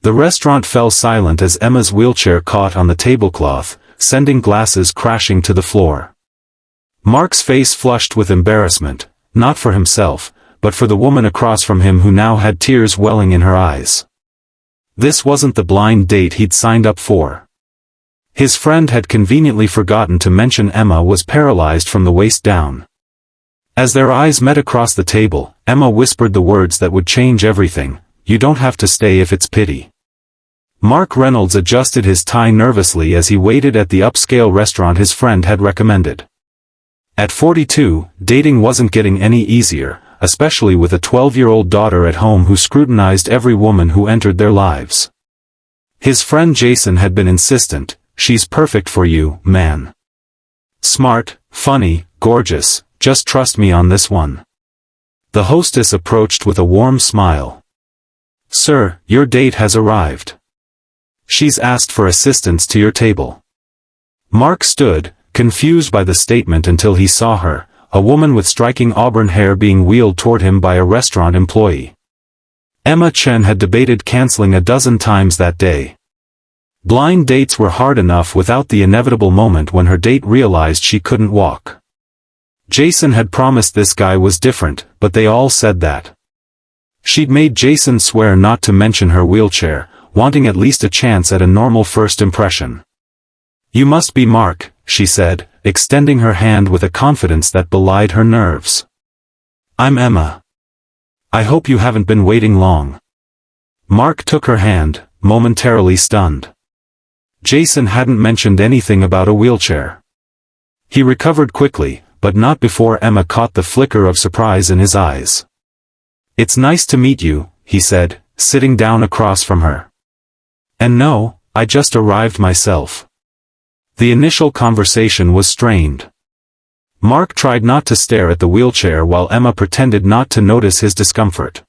The restaurant fell silent as Emma's wheelchair caught on the tablecloth, sending glasses crashing to the floor. Mark's face flushed with embarrassment, not for himself, but for the woman across from him who now had tears welling in her eyes. This wasn't the blind date he'd signed up for. His friend had conveniently forgotten to mention Emma was paralyzed from the waist down. As their eyes met across the table, Emma whispered the words that would change everything, "You don't have to stay if it's pity." Mark Reynolds adjusted his tie nervously as he waited at the upscale restaurant his friend had recommended. At 42, dating wasn't getting any easier, especially with a 12-year-old daughter at home who scrutinized every woman who entered their lives. His friend Jason had been insistent, "She's perfect for you, man. Smart, funny, gorgeous, just trust me on this one." The hostess approached with a warm smile. "Sir, your date has arrived. She's asked for assistance to your table." Mark stood, confused by the statement until he saw her, a woman with striking auburn hair being wheeled toward him by a restaurant employee. Emma Chen had debated canceling a dozen times that day. Blind dates were hard enough without the inevitable moment when her date realized she couldn't walk. Jason had promised this guy was different, but they all said that. She'd made Jason swear not to mention her wheelchair, wanting at least a chance at a normal first impression. "You must be Mark," she said, extending her hand with a confidence that belied her nerves. "I'm Emma. I hope you haven't been waiting long." Mark took her hand, momentarily stunned. Jason hadn't mentioned anything about a wheelchair. He recovered quickly, but not before Emma caught the flicker of surprise in his eyes. "It's nice to meet you," he said, sitting down across from her. "And no, I just arrived myself." The initial conversation was strained. Mark tried not to stare at the wheelchair while Emma pretended not to notice his discomfort.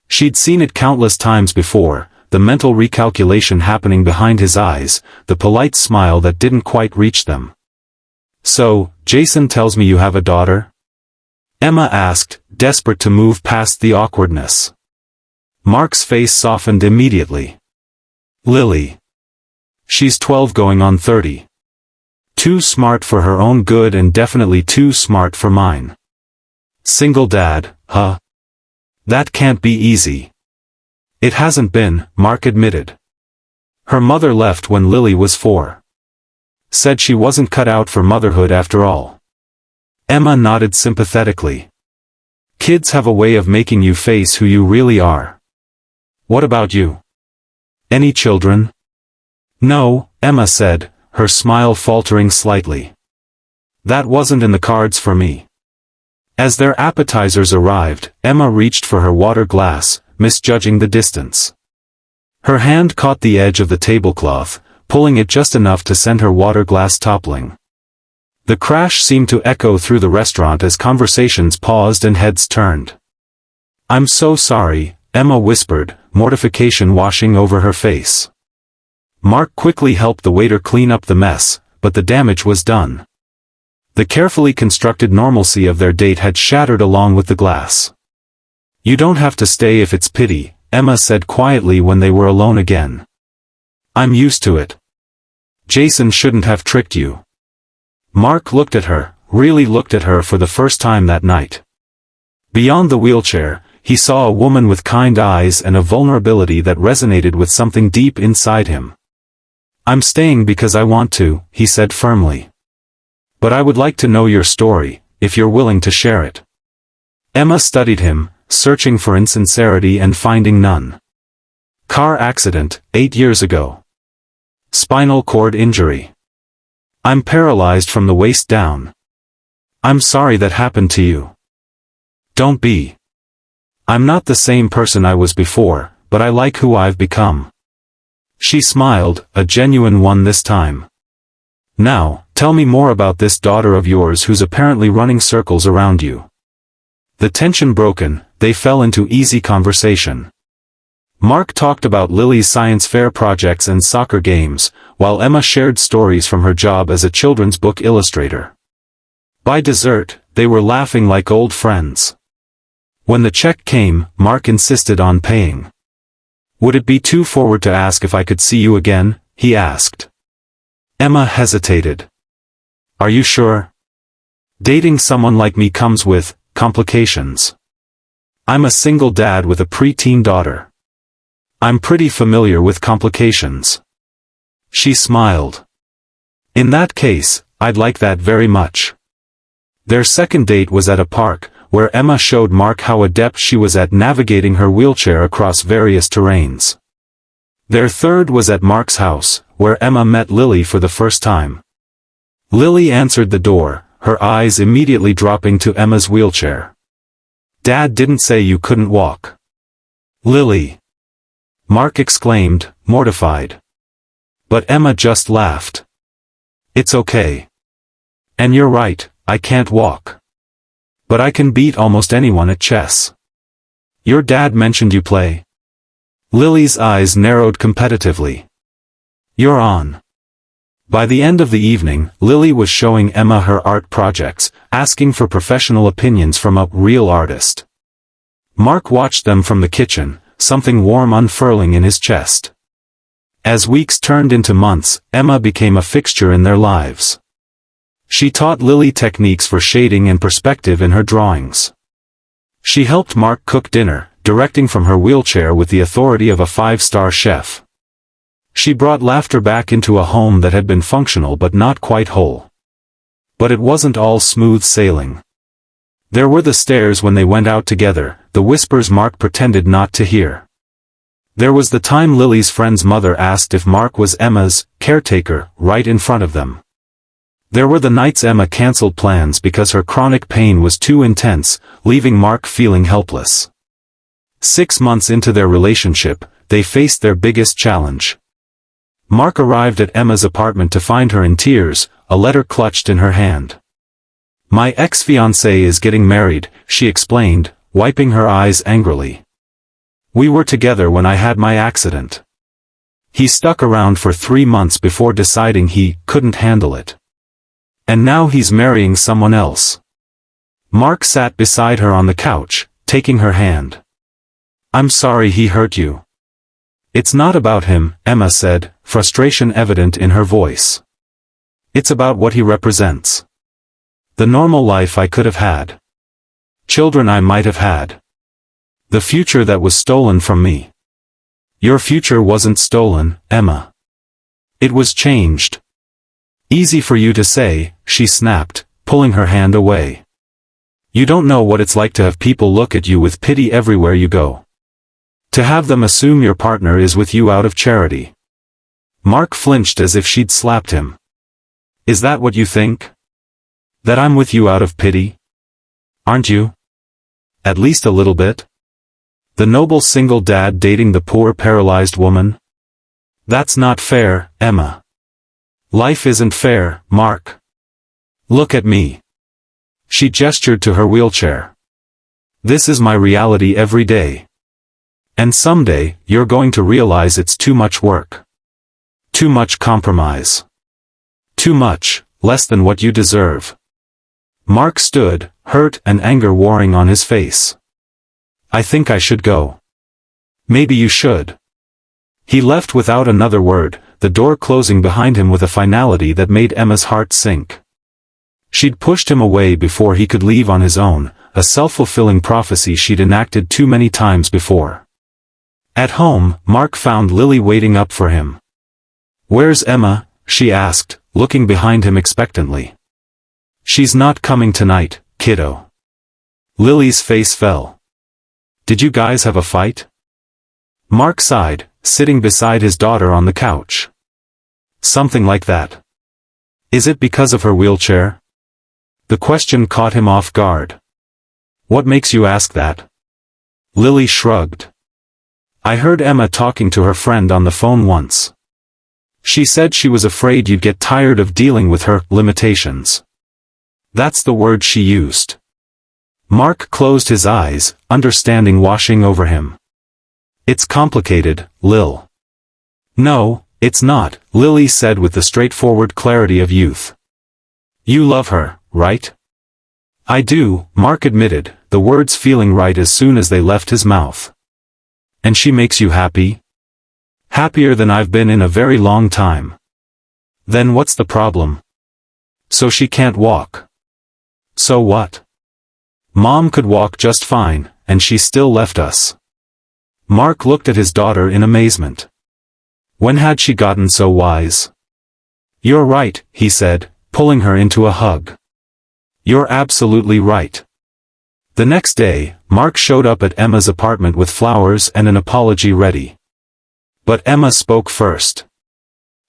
She'd seen it countless times before, the mental recalculation happening behind his eyes, the polite smile that didn't quite reach them. "So, Jason tells me you have a daughter?" Emma asked, desperate to move past the awkwardness. Mark's face softened immediately. "Lily. She's 12 going on 30. Too smart for her own good and definitely too smart for mine. Single dad, huh? That can't be easy." "It hasn't been," Mark admitted. "Her mother left when Lily was 4. Said she wasn't cut out for motherhood after all." Emma nodded sympathetically. "Kids have a way of making you face who you really are. What about you? Any children?" "No," Emma said, her smile faltering slightly. "That wasn't in the cards for me." As their appetizers arrived, Emma reached for her water glass, misjudging the distance. Her hand caught the edge of the tablecloth, pulling it just enough to send her water glass toppling. The crash seemed to echo through the restaurant as conversations paused and heads turned. "I'm so sorry," Emma whispered, mortification washing over her face. Mark quickly helped the waiter clean up the mess, but the damage was done. The carefully constructed normalcy of their date had shattered along with the glass. "You don't have to stay if it's pity," Emma said quietly when they were alone again. "I'm used to it. Jason shouldn't have tricked you." Mark looked at her, really looked at her for the first time that night. Beyond the wheelchair, he saw a woman with kind eyes and a vulnerability that resonated with something deep inside him. "I'm staying because I want to," he said firmly. "But I would like to know your story, if you're willing to share it." Emma studied him, searching for insincerity and finding none. "Car accident, 8 years ago. Spinal cord injury. I'm paralyzed from the waist down. I'm sorry that happened to you." "Don't be. I'm not the same person I was before, but I like who I've become." She smiled, a genuine one this time. "Now, tell me more about this daughter of yours who's apparently running circles around you." The tension broken, they fell into easy conversation. Mark talked about Lily's science fair projects and soccer games, while Emma shared stories from her job as a children's book illustrator. By dessert, they were laughing like old friends. When the check came, Mark insisted on paying. Would it be too forward to ask if I could see you again? He asked. Emma hesitated. Are you sure? Dating someone like me comes with complications. I'm a single dad with a preteen daughter. I'm pretty familiar with complications. She smiled. In that case, I'd like that very much. Their second date was at a park, where Emma showed Mark how adept she was at navigating her wheelchair across various terrains. Their third was at Mark's house, where Emma met Lily for the first time. Lily answered the door, her eyes immediately dropping to Emma's wheelchair. Dad didn't say you couldn't walk. Lily. Mark exclaimed, mortified. But Emma just laughed. It's okay. And you're right, I can't walk. But I can beat almost anyone at chess. Your dad mentioned you play. Lily's eyes narrowed competitively. You're on. By the end of the evening, Lily was showing Emma her art projects, asking for professional opinions from a real artist. Mark watched them from the kitchen, something warm unfurling in his chest. As weeks turned into months, Emma became a fixture in their lives. She taught Lily techniques for shading and perspective in her drawings. She helped Mark cook dinner, directing from her wheelchair with the authority of a 5-star chef. She brought laughter back into a home that had been functional but not quite whole. But it wasn't all smooth sailing. There were the stares when they went out together, the whispers Mark pretended not to hear. There was the time Lily's friend's mother asked if Mark was Emma's caretaker, right in front of them. There were the nights Emma cancelled plans because her chronic pain was too intense, leaving Mark feeling helpless. 6 months into their relationship, they faced their biggest challenge. Mark arrived at Emma's apartment to find her in tears, a letter clutched in her hand. My ex-fiancé is getting married, she explained, wiping her eyes angrily. We were together when I had my accident. He stuck around for 3 months before deciding he couldn't handle it. And now he's marrying someone else. Mark sat beside her on the couch, taking her hand. I'm sorry he hurt you. It's not about him, Emma said, frustration evident in her voice. It's about what he represents. The normal life I could have had. Children I might have had. The future that was stolen from me. Your future wasn't stolen, Emma. It was changed. Easy for you to say, she snapped, pulling her hand away. You don't know what it's like to have people look at you with pity everywhere you go. To have them assume your partner is with you out of charity. Mark flinched as if she'd slapped him. Is that what you think? That I'm with you out of pity? Aren't you? At least a little bit? The noble single dad dating the poor paralyzed woman? That's not fair, Emma. Life isn't fair, Mark. Look at me. She gestured to her wheelchair. This is my reality every day. And someday, you're going to realize it's too much work. Too much compromise. Too much, less than what you deserve. Mark stood, hurt and anger warring on his face. I think I should go. Maybe you should. He left without another word, the door closing behind him with a finality that made Emma's heart sink. She'd pushed him away before he could leave on his own, a self-fulfilling prophecy she'd enacted too many times before. At home, Mark found Lily waiting up for him. Where's Emma? She asked, looking behind him expectantly. She's not coming tonight, kiddo. Lily's face fell. Did you guys have a fight? Mark sighed, sitting beside his daughter on the couch. Something like that. Is it because of her wheelchair? The question caught him off guard. What makes you ask that? Lily shrugged. I heard Emma talking to her friend on the phone once. She said she was afraid you'd get tired of dealing with her limitations. That's the word she used. Mark closed his eyes, understanding washing over him. It's complicated, Lil. No, it's not, Lily said with the straightforward clarity of youth. You love her, right? I do, Mark admitted, the words feeling right as soon as they left his mouth. And she makes you happy? Happier than I've been in a very long time. Then what's the problem? So she can't walk. So what? Mom could walk just fine, and she still left us. Mark looked at his daughter in amazement. When had she gotten so wise? You're right, he said, pulling her into a hug. You're absolutely right. The next day, Mark showed up at Emma's apartment with flowers and an apology ready. But Emma spoke first.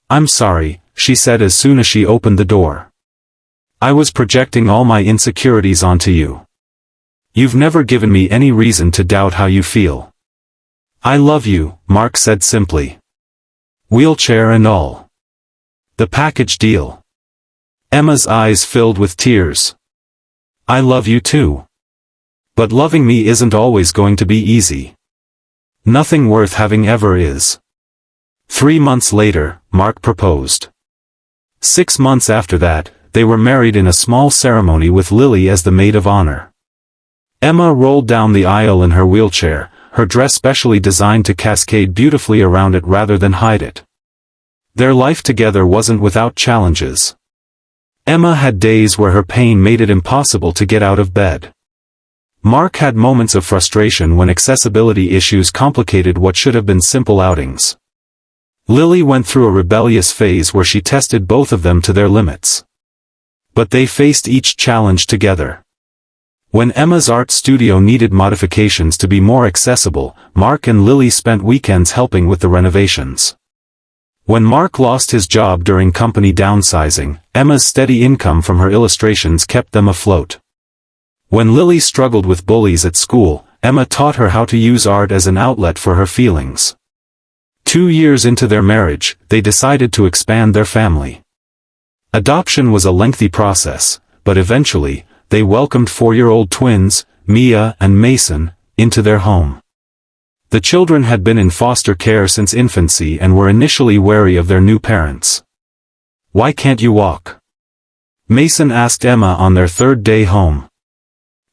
I'm sorry, she said as soon as she opened the door. I was projecting all my insecurities onto you. You've never given me any reason to doubt how you feel. I love you, Mark said simply. Wheelchair and all. The package deal. Emma's eyes filled with tears. I love you too. But loving me isn't always going to be easy. Nothing worth having ever is. 3 months later, Mark proposed. 6 months after that, they were married in a small ceremony with Lily as the maid of honor. Emma rolled down the aisle in her wheelchair, her dress specially designed to cascade beautifully around it rather than hide it. Their life together wasn't without challenges. Emma had days where her pain made it impossible to get out of bed. Mark had moments of frustration when accessibility issues complicated what should have been simple outings. Lily went through a rebellious phase where she tested both of them to their limits. But they faced each challenge together. When Emma's art studio needed modifications to be more accessible, Mark and Lily spent weekends helping with the renovations. When Mark lost his job during company downsizing, Emma's steady income from her illustrations kept them afloat. When Lily struggled with bullies at school, Emma taught her how to use art as an outlet for her feelings. 2 years into their marriage, they decided to expand their family. Adoption was a lengthy process, but eventually, they welcomed 4-year-old twins, Mia and Mason, into their home. The children had been in foster care since infancy and were initially wary of their new parents. Why can't you walk? Mason asked Emma on their 3rd day home.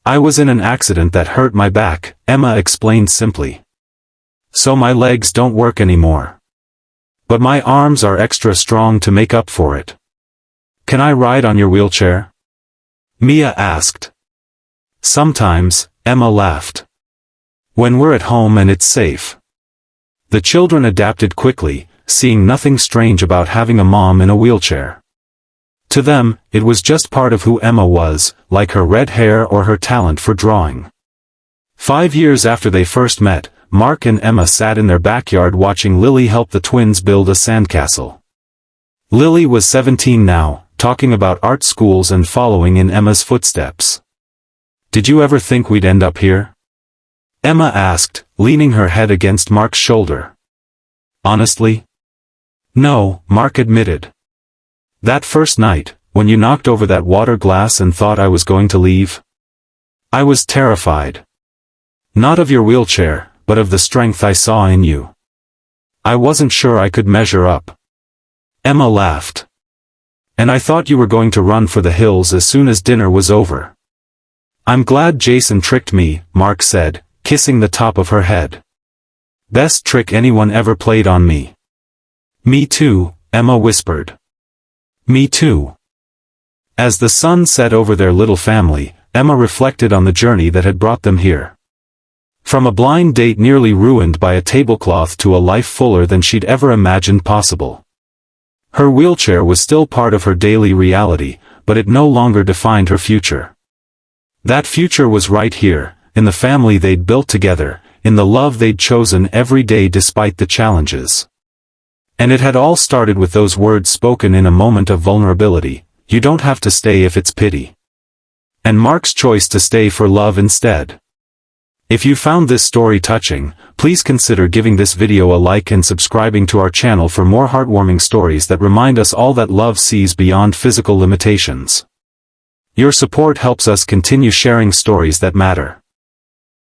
I was in an accident that hurt my back, Emma explained simply. So my legs don't work anymore. But my arms are extra strong to make up for it. Can I ride on your wheelchair? Mia asked. Sometimes, Emma laughed. When we're at home and it's safe. The children adapted quickly, seeing nothing strange about having a mom in a wheelchair. To them, it was just part of who Emma was, like her red hair or her talent for drawing. 5 years after they first met, Mark and Emma sat in their backyard watching Lily help the twins build a sandcastle. Lily was 17 now, talking about art schools and following in Emma's footsteps. Did you ever think we'd end up here? Emma asked, leaning her head against Mark's shoulder. Honestly? No, Mark admitted. That first night, when you knocked over that water glass and thought I was going to leave? I was terrified. Not of your wheelchair, but of the strength I saw in you. I wasn't sure I could measure up. Emma laughed. And I thought you were going to run for the hills as soon as dinner was over. I'm glad Jason tricked me, Mark said, kissing the top of her head. Best trick anyone ever played on me. Me too, Emma whispered. Me too. As the sun set over their little family, Emma reflected on the journey that had brought them here. From a blind date nearly ruined by a tablecloth to a life fuller than she'd ever imagined possible. Her wheelchair was still part of her daily reality, but it no longer defined her future. That future was right here, in the family they'd built together, in the love they'd chosen every day despite the challenges. And it had all started with those words spoken in a moment of vulnerability, you don't have to stay if it's pity. And Mark's choice to stay for love instead. If you found this story touching, please consider giving this video a like and subscribing to our channel for more heartwarming stories that remind us all that love sees beyond physical limitations. Your support helps us continue sharing stories that matter.